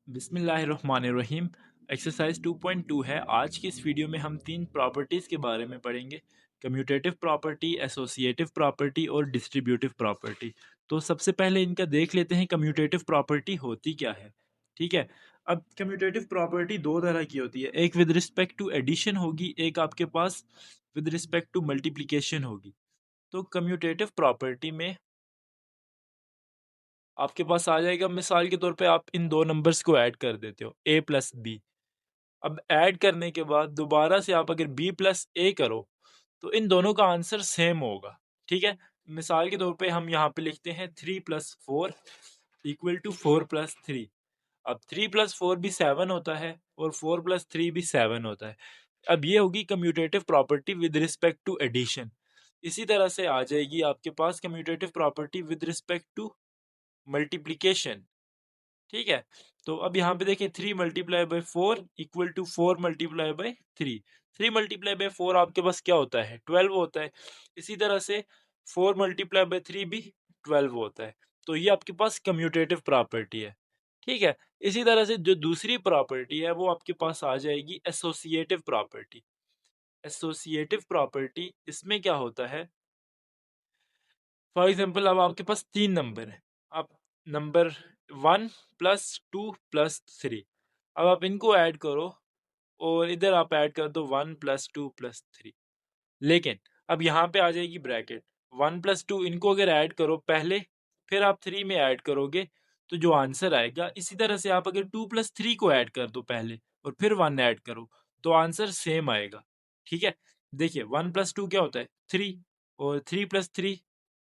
बिस्मिल्लाहिर्रहमानिर्रहीम। एक्सरसाइज 2.2 है। आज की इस वीडियो में हम तीन प्रॉपर्टीज़ के बारे में पढ़ेंगे: कम्यूटेटिव प्रॉपर्टी, एसोसिएटिव प्रॉपर्टी और डिस्ट्रीब्यूटिव प्रॉपर्टी। तो सबसे पहले इनका देख लेते हैं कम्यूटेटिव प्रॉपर्टी होती क्या है। ठीक है। अब कम्यूटेटिव प्रॉपर्टी दो तरह की होती है, एक विद रिस्पेक्ट टू एडिशन होगी, एक आपके पास विद रिस्पेक्ट टू मल्टीप्लिकेशन होगी। तो कम्यूटेटिव प्रॉपर्टी में आपके पास आ जाएगा, मिसाल के तौर पे आप इन दो नंबर्स को ऐड कर देते हो a प्लस बी। अब ऐड करने के बाद दोबारा से आप अगर b प्लस ए करो तो इन दोनों का आंसर सेम होगा। ठीक है। मिसाल के तौर पे हम यहाँ पे लिखते हैं 3 + 4 इक्वल टू 4 + 3। अब 3 + 4 भी 7 होता है और 4 + 3 भी 7 होता है। अब ये होगी commutative property with respect to addition. इसी तरह से आ जाएगी आपके पास commutative property with respect to multiplication. ठीक है। तो अब यहाँ पे देखिए 3 × 4 इक्वल टू 4 × 3। 3 × 4 आपके पास क्या होता है, 12 होता है। इसी तरह से 4 × 3 भी 12 होता है। तो ये आपके पास कम्यूटेटिव प्रॉपर्टी है। ठीक है। इसी तरह से जो दूसरी प्रॉपर्टी है वो आपके पास आ जाएगी एसोसिएटिव प्रॉपर्टी। एसोसिएटिव प्रॉपर्टी इसमें क्या होता है, फॉर एग्जाम्पल अब आपके पास तीन नंबर है। आप नंबर 1 + 2 + 3, अब आप इनको ऐड करो और इधर आप ऐड कर दो 1 + 2 + 3। लेकिन अब यहाँ पे आ जाएगी ब्रैकेट, 1 + 2 इनको अगर ऐड करो पहले, फिर आप 3 में ऐड करोगे तो जो आंसर आएगा, इसी तरह से आप अगर 2 + 3 को ऐड कर दो पहले और फिर 1 ऐड करो तो आंसर सेम आएगा। ठीक है। देखिए 1 + 2 क्या होता है, 3, और 3 + 3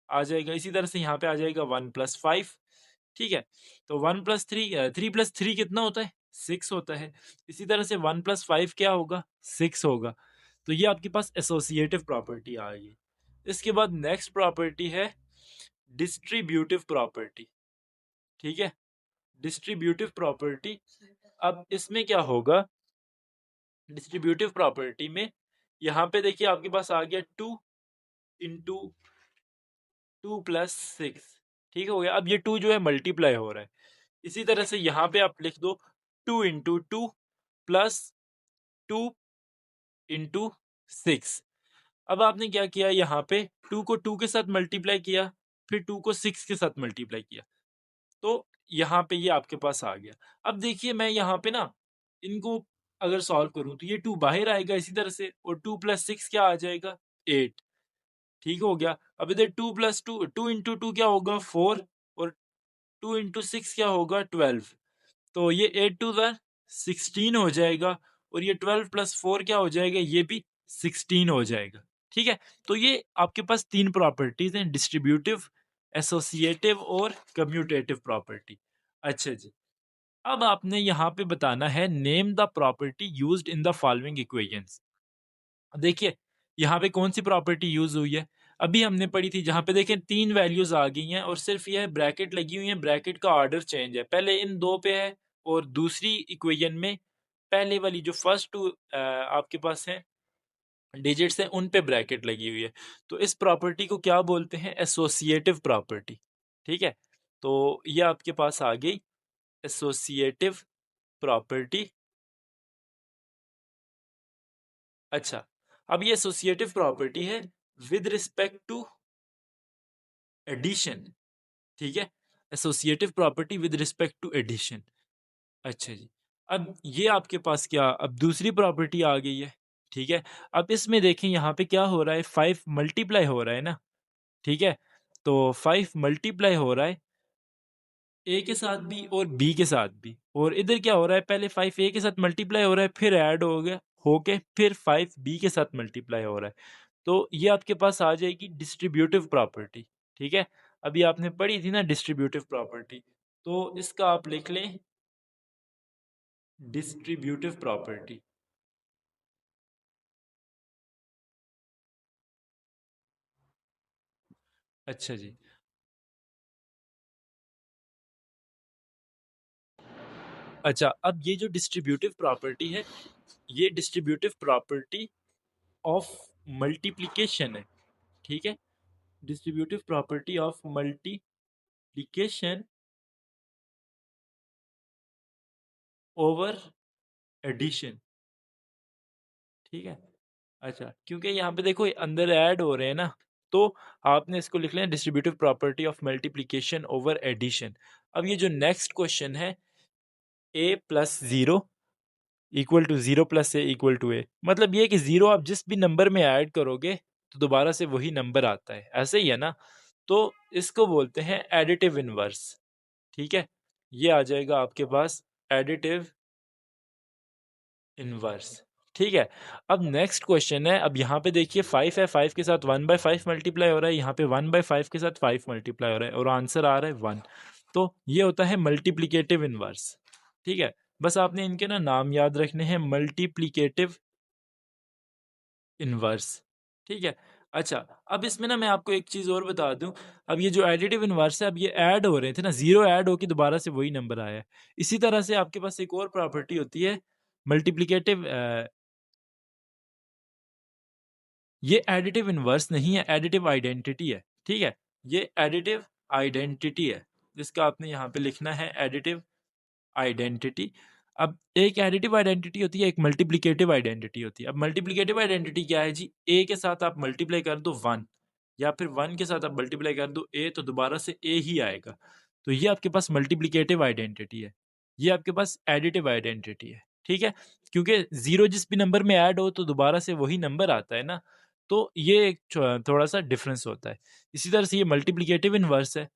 आ जाएगा। इसी तरह से यहाँ पे आ जाएगा 1 + 5। ठीक है। तो 1 + 3 3 + 3 कितना होता है, 6 होता है। इसी तरह से 1 + 5 क्या होगा, 6 होगा। तो ये आपके पास एसोसिएटिव प्रॉपर्टी आ गई। इसके बाद नेक्स्ट प्रॉपर्टी है डिस्ट्रीब्यूटिव प्रॉपर्टी। ठीक है। डिस्ट्रीब्यूटिव प्रॉपर्टी, अब इसमें क्या होगा, डिस्ट्रीब्यूटिव प्रॉपर्टी में यहाँ पे देखिए आपके पास आ गया 2 × 2 + 6। ठीक हो गया। अब ये 2 जो है मल्टीप्लाई हो रहा है। इसी तरह से यहाँ पे आप लिख दो 2 × 2 + 2 × 6। अब आपने क्या किया, यहाँ पे 2 को 2 के साथ मल्टीप्लाई किया, फिर 2 को 6 के साथ मल्टीप्लाई किया, तो यहाँ पे ये आपके पास आ गया। अब देखिए मैं यहाँ पे ना इनको अगर सॉल्व करूँ तो ये 2 बाहर आएगा इसी तरह से, और 2 + 6 क्या आ जाएगा, 8। ठीक हो गया। अब इधर 2 + 2, 2 × 2 क्या होगा, 4, और 2 × 6 क्या होगा, 12। तो ये 8 × 2 = 16 हो जाएगा, और ये 12 + 4 क्या हो जाएगा, ये भी 16 हो जाएगा। ठीक है। तो ये आपके पास तीन प्रॉपर्टीज हैं, डिस्ट्रीब्यूटिव, एसोसिएटिव और कम्यूटेटिव प्रॉपर्टी। अच्छा जी। अब आपने यहाँ पे बताना है name the property used in the following equations. देखिए यहाँ पे कौन सी प्रॉपर्टी यूज हुई है, अभी हमने पढ़ी थी, जहाँ पे देखें तीन वैल्यूज आ गई हैं और सिर्फ यह ब्रैकेट लगी हुई है, ब्रैकेट का ऑर्डर चेंज है, पहले इन दो पे है और दूसरी इक्वेशन में पहले वाली जो फर्स्ट टू आपके पास है डिजिट्स हैं उन पे ब्रैकेट लगी हुई है। तो इस प्रॉपर्टी को क्या बोलते हैं, एसोसिएटिव प्रॉपर्टी। ठीक है। तो ये आपके पास आ गई एसोसिएटिव प्रॉपर्टी। अच्छा, अब ये एसोसिएटिव प्रॉपर्टी है विद रिस्पेक्ट टू एडिशन। ठीक है। Associative property with respect to addition. अच्छा जी। अब ये आपके पास क्या, अब दूसरी प्रॉपर्टी आ गई है। ठीक है। अब इसमें देखें यहाँ पे क्या हो रहा है, 5 मल्टीप्लाई हो रहा है ना। ठीक है। तो 5 मल्टीप्लाई हो रहा है ए के साथ भी और बी के साथ भी, और इधर क्या हो रहा है, पहले 5 ए के साथ मल्टीप्लाई हो रहा है, फिर ऐड हो गया होके फिर 5 बी के साथ मल्टीप्लाई हो रहा है। तो ये आपके पास आ जाएगी डिस्ट्रीब्यूटिव प्रॉपर्टी। ठीक है। अभी आपने पढ़ी थी ना डिस्ट्रीब्यूटिव प्रॉपर्टी, तो इसका आप लिख लें डिस्ट्रीब्यूटिव प्रॉपर्टी। अच्छा जी। अच्छा, अब ये जो डिस्ट्रीब्यूटिव प्रॉपर्टी है, ये डिस्ट्रीब्यूटिव प्रॉपर्टी ऑफ मल्टीप्लिकेशन है। ठीक है। Distributive property of multiplication over addition, ठीक है। अच्छा, क्योंकि यहाँ पे देखो अंदर ऐड हो रहे हैं ना, तो आपने इसको लिख लें distributive property of multiplication over addition. अब ये जो नेक्स्ट क्वेश्चन है, A plus zero equal to zero plus A equal to A, मतलब ये कि जीरो आप जिस भी नंबर में ऐड करोगे तो दोबारा से वही नंबर आता है, ऐसे ही है ना। तो इसको बोलते हैं एडिटिव इनवर्स, ठीक है। ये आ जाएगा आपके पास एडिटिव इनवर्स, ठीक है। अब नेक्स्ट क्वेश्चन है, अब यहाँ पे देखिए 5 है, 5 के साथ 1/5 मल्टीप्लाई हो रहा है, यहाँ पे 1/5 के साथ 5 मल्टीप्लाई हो रहा है और आंसर आ रहा है 1। तो ये होता है मल्टीप्लिकेटिव इनवर्स, ठीक है। बस आपने इनके ना नाम याद रखने हैं, मल्टीप्लिकेटिव इनवर्स, ठीक है। अच्छा, अब इसमें ना मैं आपको एक चीज और बता दूं, अब ये जो एडिटिव इनवर्स है, अब ये ऐड हो रहे थे ना, जीरो ऐड होके दोबारा से वही नंबर आया है। इसी तरह से आपके पास एक और प्रॉपर्टी होती है मल्टीप्लिकेटिव, ये एडिटिव इनवर्स नहीं है, एडिटिव आइडेंटिटी है, ठीक है। ये एडिटिव आइडेंटिटी है, जिसका आपने यहाँ पे लिखना है एडिटिव आइडेंटिटी। अब एक एडिटिव आइडेंटिटी होती है, एक मल्टीप्लिकेटिव आइडेंटिटी होती है। अब मल्टीप्लिकेटिव आइडेंटिटी क्या है जी, ए के साथ आप मल्टीप्लाई कर दो 1, या फिर 1 के साथ आप मल्टीप्लाई कर दो ए, तो दोबारा से ए ही आएगा। तो ये आपके पास मल्टीप्लिकेटिव आइडेंटिटी है, ये आपके पास एडिटिव आइडेंटिटी है, ठीक है। क्योंकि जीरो जिस भी नंबर में ऐड हो तो दोबारा से वही नंबर आता है ना, तो ये एक थोड़ा सा डिफरेंस होता है। इसी तरह से ये मल्टीप्लिकेटिव इनवर्स है।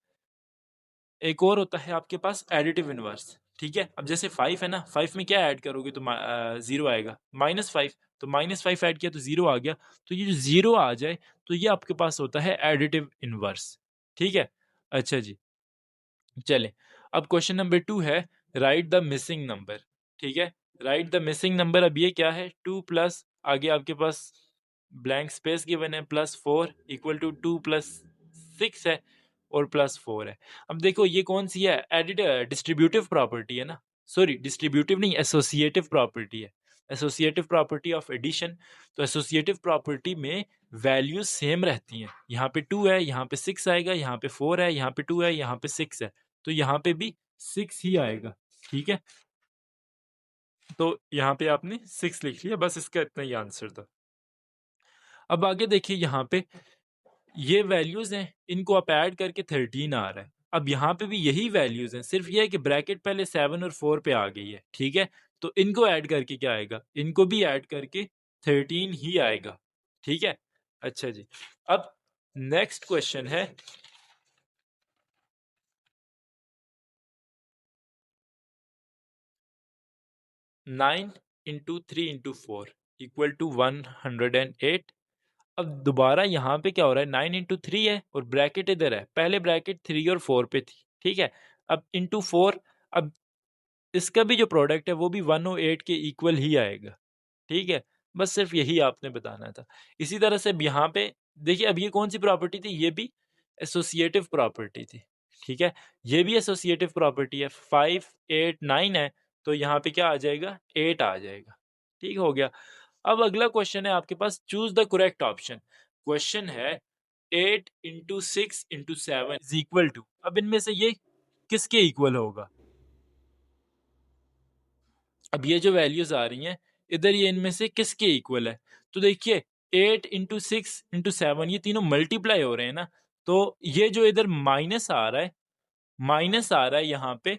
एक और होता है आपके पास एडिटिव इनवर्स, ठीक है। अब जैसे 5 है ना, 5 में क्या ऐड करोगे तो जीरो आएगा, -5, तो -5 ऐड किया तो जीरो आ गया। तो ये जो जीरो आ जाए तो ये आपके पास होता है एडिटिव इनवर्स, ठीक है। अच्छा जी, चलें। अब क्वेश्चन नंबर 2 है, राइट द मिसिंग नंबर, ठीक है। राइट द मिसिंग नंबर, अब ये क्या है, 2 प्लस आगे आपके पास ब्लैंक स्पेस गिवन है +4 इक्वल टू 2 प्लस 6 है और +4 है। अब देखो ये कौन सी है, एडिट डिस्ट्रीब्यूटिव प्रॉपर्टी है ना, सॉरी डिस्ट्रीब्यूटिव नहीं, एसोसिएटिव प्रॉपर्टी है, एसोसिएटिव प्रॉपर्टी ऑफ एडिशन। तो एसोसिएटिव प्रॉपर्टी में वैल्यूज सेम रहती हैं, यहाँ पे 2 है, यहाँ पे 6 आएगा, यहाँ पे 4 है, यहाँ पे 2 है, यहाँ पे 6 है, तो यहाँ पे भी 6 ही आएगा, ठीक है। तो यहाँ पे आपने 6 लिख लिया, बस इसका इतना ही आंसर था। अब आगे देखिए, यहाँ पे ये वैल्यूज हैं, इनको आप ऐड करके 13 आ रहा है। अब यहाँ पे भी यही वैल्यूज हैं, सिर्फ ये है कि ब्रैकेट पहले 7 और 4 पे आ गई है, ठीक है। तो इनको ऐड करके क्या आएगा, इनको भी ऐड करके 13 ही आएगा, ठीक है। अच्छा जी, अब नेक्स्ट क्वेश्चन है, 9 इंटू 3 इंटू 4 इक्वल टू 108। अब दोबारा यहाँ पे क्या हो रहा है, 9 इंटू 3 है और ब्रैकेट इधर है, पहले ब्रैकेट 3 और 4 पे थी, ठीक है। अब इंटू 4, अब इसका भी जो प्रोडक्ट है वो भी 108 के इक्वल ही आएगा, ठीक है। बस सिर्फ यही आपने बताना था। इसी तरह से अब यहाँ पे देखिए, अब ये कौन सी प्रॉपर्टी थी, ये भी एसोसिएटिव प्रॉपर्टी थी, ठीक है। ये भी एसोसिएटिव प्रॉपर्टी है, 5 8 9 है, तो यहाँ पे क्या आ जाएगा, 8 आ जाएगा, ठीक हो गया। अब अगला क्वेश्चन है आपके पास, choose the correct option. Question है 8 into 6 into 7 is equal to, अब इनमें से ये किसके इक्वल होगा। अब ये जो वैल्यूज आ रही हैं इधर, ये इनमें से किसके इक्वल है। तो देखिए 8 इंटू 6 इंटू 7 ये तीनों मल्टीप्लाई हो रहे हैं ना, तो ये जो इधर माइनस आ रहा है, माइनस आ रहा है यहाँ पे,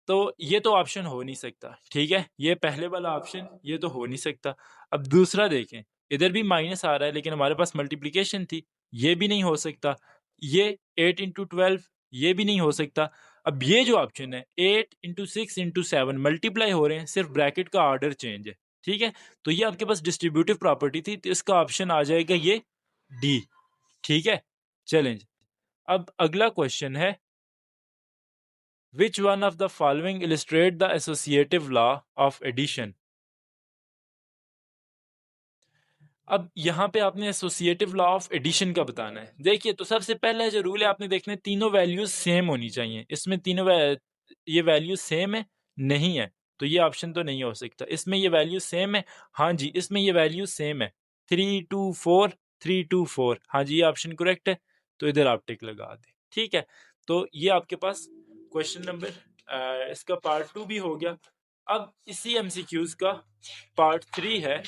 तो ये तो ऑप्शन हो नहीं सकता, ठीक है। ये पहले वाला ऑप्शन ये तो हो नहीं सकता। अब दूसरा देखें, इधर भी माइनस आ रहा है लेकिन हमारे पास मल्टीप्लिकेशन थी, ये भी नहीं हो सकता। ये 8 इंटू 12 ये भी नहीं हो सकता। अब ये जो ऑप्शन है 8 इंटू 6 इंटू 7 मल्टीप्लाई हो रहे हैं, सिर्फ ब्रैकेट का ऑर्डर चेंज है, ठीक है। तो ये आपके पास डिस्ट्रीब्यूटिव प्रॉपर्टी थी, तो इसका ऑप्शन आ जाएगा ये डी, ठीक है। चलेंज, अब अगला क्वेश्चन है, Which one of the following illustrate the associative law of addition? अब यहाँ पे आपने एसोसिएटिव लॉ ऑफ एडिशन का बताना है। देखिए, तो सबसे पहला जो रूल है आपने देखना है, तीनों वैल्यूज सेम होनी चाहिए। इसमें तीनों ये वैल्यूज सेम है, नहीं है, तो ये ऑप्शन तो नहीं हो सकता। इसमें ये वैल्यू सेम है, हाँ जी, इसमें ये वैल्यू सेम है, 3 2 4 3 2 4, हाँ जी, ये ऑप्शन करेक्ट है, तो इधर आप टिक लगा दें, ठीक है। तो ये आपके पास क्वेश्चन नंबर इसका पार्ट 2 भी हो गया। अब इसी एमसीक्यूज का पार्ट 3 है,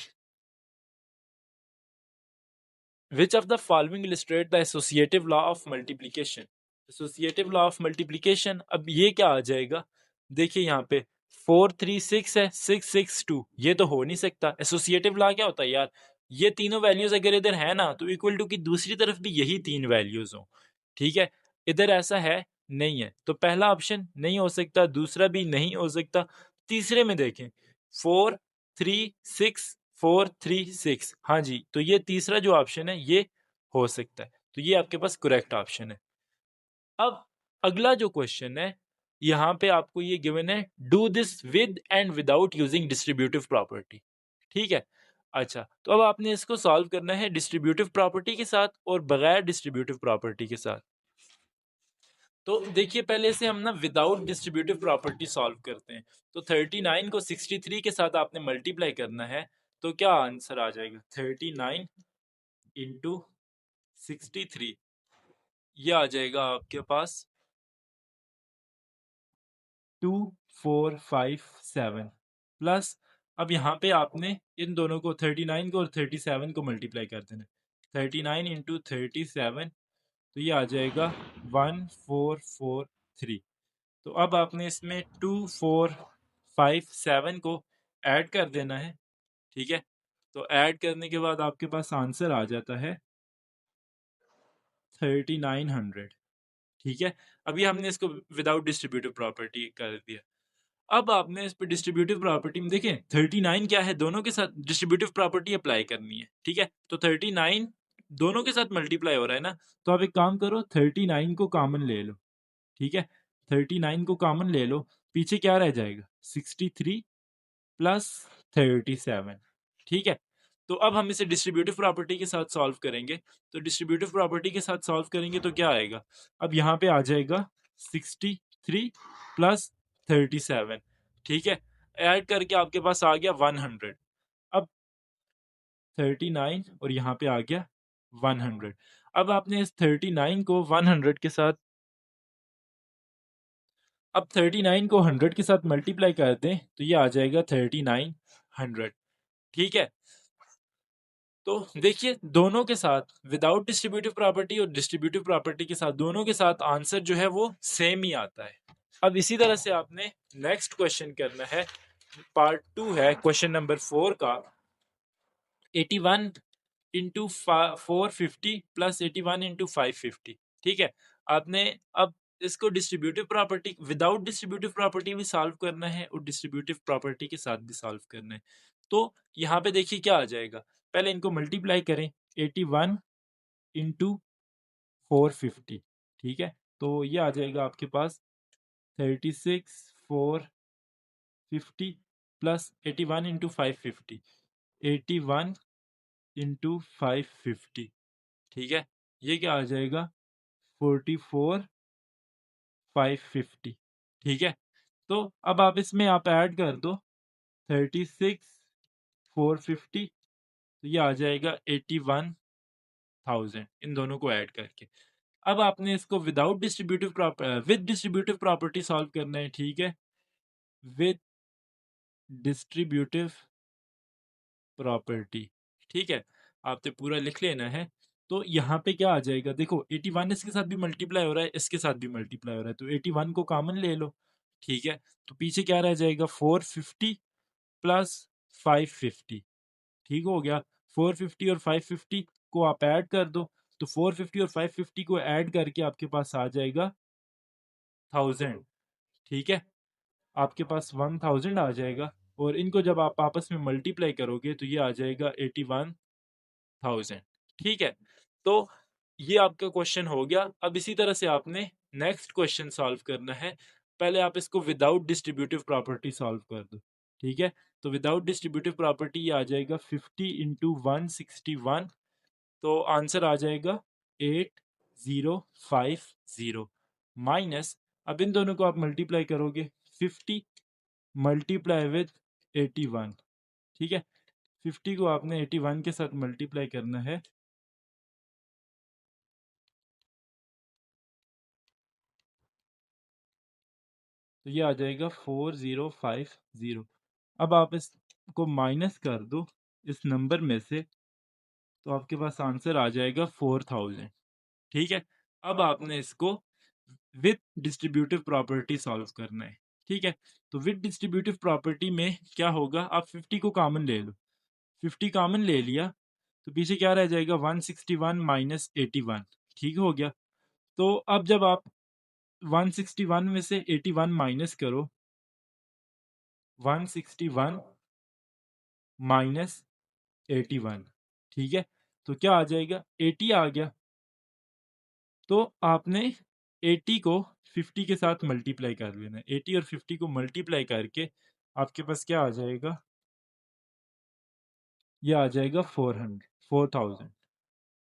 which of the following illustrate the associative law of multiplication. Associative law of multiplication, अब ये क्या आ जाएगा, देखिए यहाँ पे 4 3 6 है, 6 6 2, ये तो हो नहीं सकता। एसोसिएटिव लॉ क्या होता है यार, ये तीनों वैल्यूज अगर इधर है ना तो इक्वल टू की दूसरी तरफ भी यही तीन वैल्यूज हो, ठीक है। इधर ऐसा है नहीं है, तो पहला ऑप्शन नहीं हो सकता, दूसरा भी नहीं हो सकता। तीसरे में देखें 4 3 6 4 3 6, हाँ जी, तो ये तीसरा जो ऑप्शन है ये हो सकता है, तो ये आपके पास करेक्ट ऑप्शन है। अब अगला जो क्वेश्चन है, यहां पे आपको ये गिवन है, do this with and without using distributive property, ठीक है। अच्छा, तो अब आपने इसको सॉल्व करना है डिस्ट्रीब्यूटिव प्रॉपर्टी के साथ और बगैर डिस्ट्रीब्यूटिव प्रॉपर्टी के साथ। तो देखिए पहले से हम ना विदाउट डिस्ट्रीब्यूटिव प्रॉपर्टी सॉल्व करते हैं। तो 39 को 63 के साथ आपने मल्टीप्लाई करना है, तो क्या आंसर आ जाएगा, 39 इंटू 63, ये आ जाएगा आपके पास 2457 प्लस, अब यहाँ पे आपने इन दोनों को 39 को और 37 को मल्टीप्लाई कर देना। 39 इंटू 37, तो ये आ जाएगा 1443। तो अब आपने इसमें 2457 को ऐड कर देना है, ठीक है। तो ऐड करने के बाद आपके पास आंसर आ जाता है 3900, ठीक है। अभी हमने इसको विदाउट डिस्ट्रीब्यूटिव प्रॉपर्टी कर दिया। अब आपने इस पे डिस्ट्रीब्यूटिव प्रॉपर्टी में देखें 39 क्या है, दोनों के साथ डिस्ट्रीब्यूटिव प्रॉपर्टी अप्लाई करनी है, ठीक है। तो 39 दोनों के साथ मल्टीप्लाई हो रहा है ना, तो आप एक काम करो 39 को कॉमन ले लो, ठीक है। 39 को कॉमन ले लो, पीछे क्या रह जाएगा 63 प्लस 37, ठीक है। तो अब हम इसे डिस्ट्रीब्यूटिव प्रॉपर्टी के साथ सॉल्व करेंगे। तो डिस्ट्रीब्यूटिव प्रॉपर्टी के साथ सॉल्व करेंगे तो क्या आएगा, अब यहाँ पे आ जाएगा 63 प्लस 37, ठीक है। ऐड करके आपके पास आ गया 100। अब 39 और यहाँ पे आ गया 100। अब आपने इस 39 को 100 के साथ, अब 39 को 100 के साथ मल्टीप्लाई कर दें तो ये आ जाएगा 3900, ठीक है। तो देखिए दोनों के साथ विदाउट डिस्ट्रीब्यूटिव प्रॉपर्टी और डिस्ट्रीब्यूटिव प्रॉपर्टी के साथ, दोनों के साथ आंसर जो है वो सेम ही आता है। अब इसी तरह से आपने नेक्स्ट क्वेश्चन करना है, पार्ट 2 है क्वेश्चन नंबर 4 का, 81 इंटू 450 प्लस 81 इंटू 550, ठीक है। आपने अब इसको distributive property without distributive property भी सॉल्व करना है और डिस्ट्रीब्यूटिव प्रॉपर्टी के साथ भी सॉल्व करना है। तो यहाँ पे देखिए क्या आ जाएगा, पहले इनको मल्टीप्लाई करें 81 इंटू 450, ठीक है। तो ये आ जाएगा आपके पास 36 450 प्लस 81 इंटू 550, 81 इंटू 550, ठीक है। ये क्या आ जाएगा 44 550, ठीक है। तो अब आप इसमें आप ऐड कर दो 36 450, तो ये आ जाएगा 81,000, इन दोनों को ऐड करके। अब आपने इसको without distributive with distributive property solve करना है, ठीक है। विद डिस्ट्रीब्यूटिव प्रॉपर्टी, ठीक है। आपने पूरा लिख लेना है। तो यहाँ पे क्या आ जाएगा, देखो 81 इसके साथ भी मल्टीप्लाई हो रहा है, इसके साथ भी मल्टीप्लाई हो रहा है, तो 81 को कॉमन ले लो, ठीक है। तो पीछे क्या रह जाएगा 450 प्लस 550, ठीक हो गया। 450 और 550 को आप ऐड कर दो, तो 450 और 550 को ऐड करके आपके पास आ जाएगा 1000, ठीक है। आपके पास 1000 आ जाएगा, और इनको जब आप आपस में मल्टीप्लाई करोगे तो ये आ जाएगा 81,000, ठीक है। तो ये आपका क्वेश्चन हो गया। अब इसी तरह से आपने नेक्स्ट क्वेश्चन सॉल्व करना है। पहले आप इसको विदाउट डिस्ट्रीब्यूटिव प्रॉपर्टी सॉल्व कर दो, ठीक है। तो विदाउट डिस्ट्रीब्यूटिव प्रॉपर्टी ये आ जाएगा 50 इंटू 161, तो आंसर आ जाएगा 8050 माइनस, अब इन दोनों को आप मल्टीप्लाई करोगे 50 मल्टीप्लाई विद 81, ठीक है। 50 को आपने 81 के साथ मल्टीप्लाई करना है, तो ये आ जाएगा 4050। अब आप इसको माइनस कर दो इस नंबर में से, तो आपके पास आंसर आ जाएगा 4000। ठीक है, अब आपने इसको विद डिस्ट्रीब्यूटिव प्रॉपर्टी सॉल्व करना है। ठीक है, तो विद डिस्ट्रीब्यूटिव प्रॉपर्टी में क्या होगा, आप 50 को कॉमन ले लो। 50 कॉमन ले लिया तो पीछे क्या रह जाएगा, 161 माइनस 81। ठीक हो गया। तो अब जब आप 161 में से 81 माइनस करो, 161 माइनस 81, ठीक है, तो क्या आ जाएगा, 80 आ गया। तो आपने 80 को 50 के साथ मल्टीप्लाई कर लेना है। 80 और 50 को मल्टीप्लाई करके आपके पास क्या आ जाएगा, ये आ जाएगा 4000।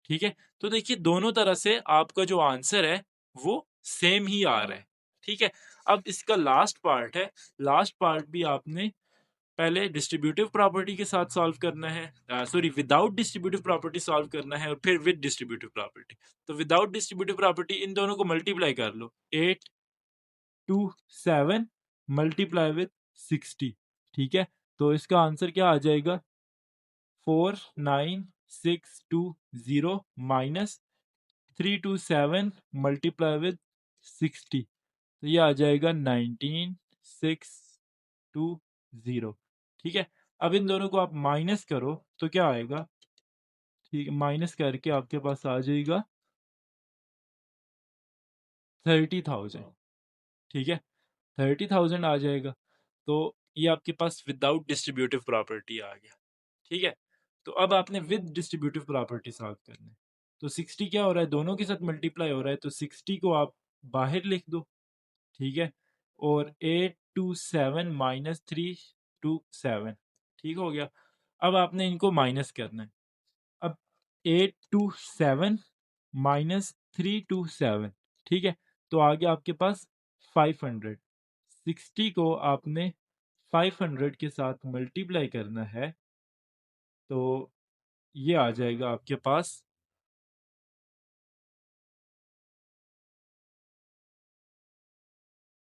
ठीक है, तो देखिए दोनों तरह से आपका जो आंसर है वो सेम ही आ रहा है। ठीक है, अब इसका लास्ट पार्ट है। लास्ट पार्ट भी आपने पहले डिस्ट्रीब्यूटिव प्रॉपर्टी के साथ सॉल्व करना है, sorry without distributive property solve करना है, और फिर विद डिस्ट्रीब्यूटिव प्रॉपर्टी। तो विदाउट डिस्ट्रीब्यूटिव प्रॉपर्टी इन दोनों को मल्टीप्लाई कर लो, 827 मल्टीप्लाई विद 60। ठीक है, तो इसका आंसर क्या आ जाएगा, 49620 माइनस 327 मल्टीप्लाई विद 60, तो ये आ जाएगा 19620। ठीक है, अब इन दोनों को आप माइनस करो तो क्या आएगा, ठीक है, माइनस करके आपके पास आ जाएगा 30,000। ठीक है, 30,000 आ जाएगा। तो ये आपके पास विदाउट डिस्ट्रीब्यूटिव प्रॉपर्टी आ गया। ठीक है, तो अब आपने विद डिस्ट्रीब्यूटिव प्रॉपर्टी सॉल्व करना है। तो 60 क्या हो रहा है, दोनों के साथ मल्टीप्लाई हो रहा है, तो 60 को आप बाहर लिख दो। ठीक है, और 827 माइनस 327, ठीक हो गया। अब आपने इनको माइनस करना है। अब 827 माइनस 327, ठीक है, तो आ गया आपके पास 500। 60 को आपने 500 के साथ मल्टीप्लाई करना है, तो ये आ जाएगा आपके पास,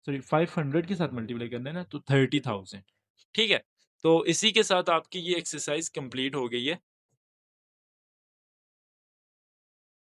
सॉरी 500 के साथ मल्टीप्लाई करना है ना, तो 30,000। ठीक है, तो इसी के साथ आपकी ये एक्सरसाइज कंप्लीट हो गई है।